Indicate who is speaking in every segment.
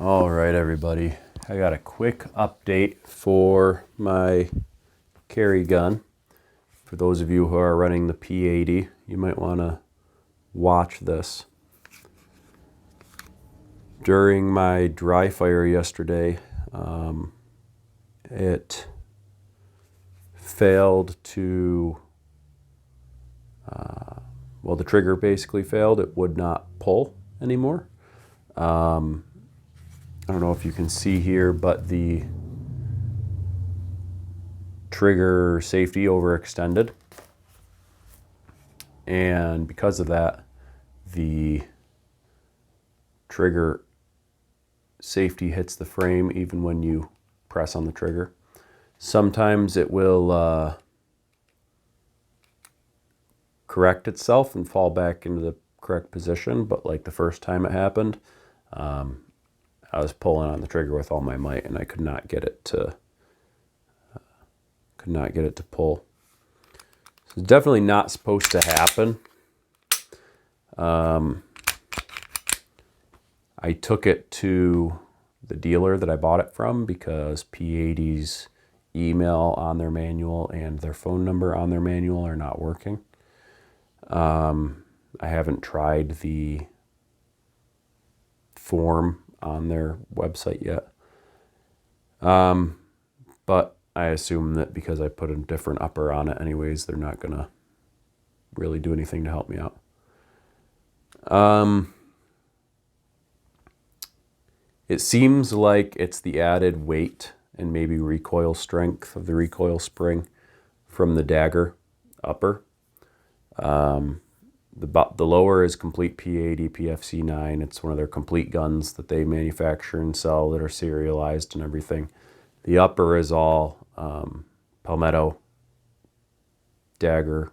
Speaker 1: All right, everybody. I got a quick update for my carry gun. For those of you who are running the P80, you might want to watch this. During my dry fire yesterday, it failed to, well, the trigger basically failed. It would not pull anymore. I don't know if you can see here, but the trigger safety overextended. And because of that, the trigger safety hits the frame even when you press on the trigger. Sometimes it will correct itself and fall back into the correct position, but like the first time it happened, I was pulling on the trigger with all my might and I could not get it to pull. So it's definitely not supposed to happen. I took it to the dealer that I bought it from because P80's email on their manual and their phone number on their manual are not working. I haven't tried the form on their website yet. But I assume that because I put a different upper on it anyways, they're not gonna really do anything to help me out. It seems like it's the added weight and maybe recoil strength of the recoil spring from the dagger upper. The lower is complete P80, PFC9. It's one of their complete guns that they manufacture and sell that are serialized and everything. The upper is all Palmetto dagger,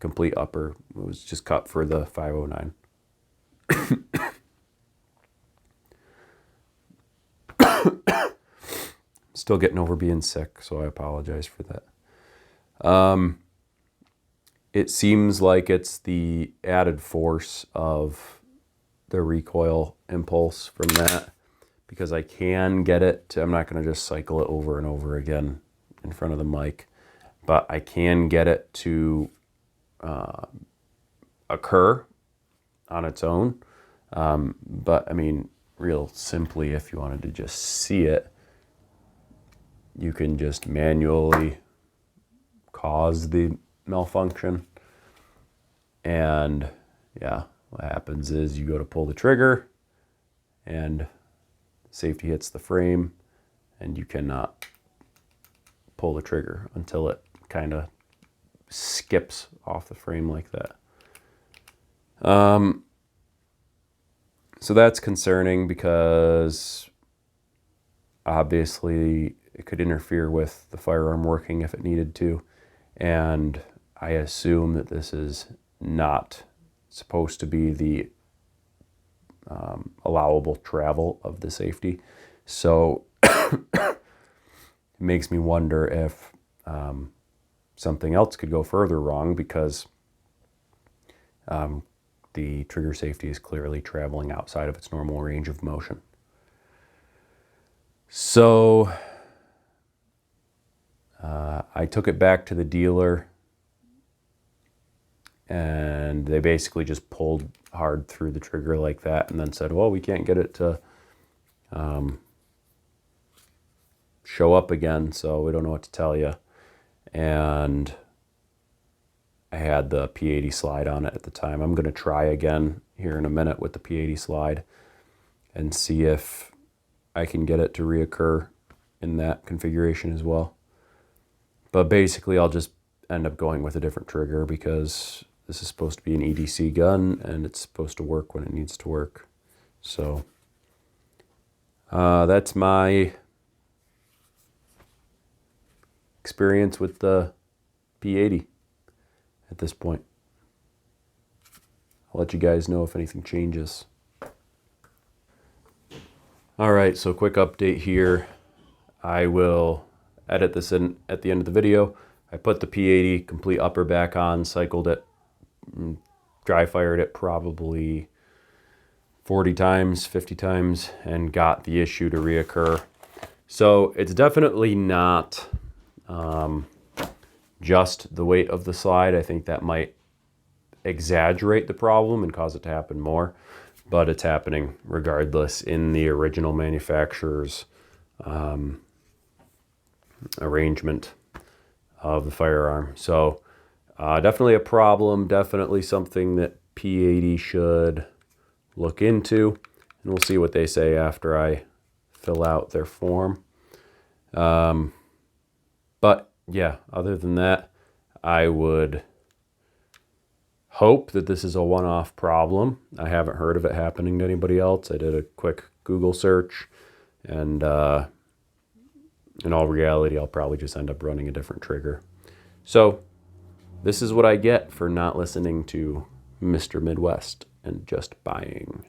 Speaker 1: complete upper. It was just cut for the 509. Still getting over being sick, so I apologize for that. It seems like it's the added force of the recoil impulse from that, because I can get it to, I'm not going to just cycle it over and over again in front of the mic, but I can get it to occur on its own. But I mean, real simply, if you wanted to just see it, you can just manually cause the malfunction. And yeah, what happens is you go to pull the trigger and safety hits the frame and you cannot pull the trigger until it kind of skips off the frame like that. So that's concerning because obviously it could interfere with the firearm working if it needed to. And I assume that this is not supposed to be the allowable travel of the safety. So it makes me wonder if something else could go further wrong, because the trigger safety is clearly traveling outside of its normal range of motion. So I took it back to the dealer and they basically just pulled hard through the trigger like that and then said, well, we can't get it to show up again, so we don't know what to tell you. And I had the P80 slide on it at the time. I'm going to try again here in a minute with the P80 slide and see if I can get it to reoccur in that configuration as well. But basically I'll just end up going with a different trigger because this is supposed to be an EDC gun and it's supposed to work when it needs to work. So that's my experience with the P80 at this point. I'll let you guys know if anything changes. All right, so quick update here. I will edit this in at the end of the video. I put the P80 complete upper back on, cycled it, dry fired it probably 40 times, 50 times, and got the issue to reoccur. So it's definitely not just the weight of the slide. I think that might exaggerate the problem and cause it to happen more, but it's happening regardless in the original manufacturer's arrangement of the firearm. So definitely a problem, definitely something that P80 should look into, and we'll see what they say after I fill out their form. But yeah, other than that, I would hope that this is a one-off problem. I haven't heard of it happening to anybody else. I did a quick Google search, and in all reality, I'll probably just end up running a different trigger. So this is what I get for not listening to Mr. Midwest and just buying.